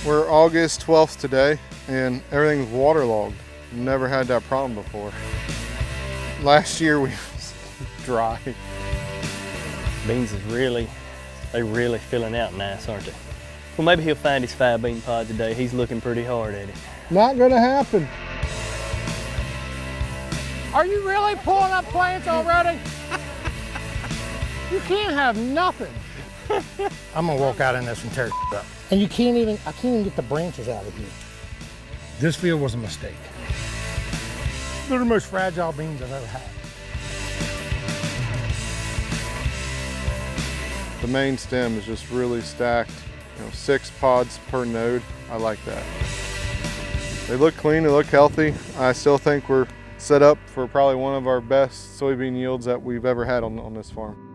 We're August 12th today, and everything's waterlogged. Never had that problem before. Last year we was dry. Beans is really filling out nice, aren't they? Well, maybe he'll find his 5 bean pod today. He's looking pretty hard at it. Not gonna happen. Are you really pulling up plants already? You can't have nothing. I'm gonna walk out in this and tear it up. And I can't even get the branches out of here. This field was a mistake. They're the most fragile beans I've ever had. The main stem is just really stacked, 6 pods per node. I like that. They look clean, they look healthy. I still think we're set up for probably one of our best soybean yields that we've ever had on this farm.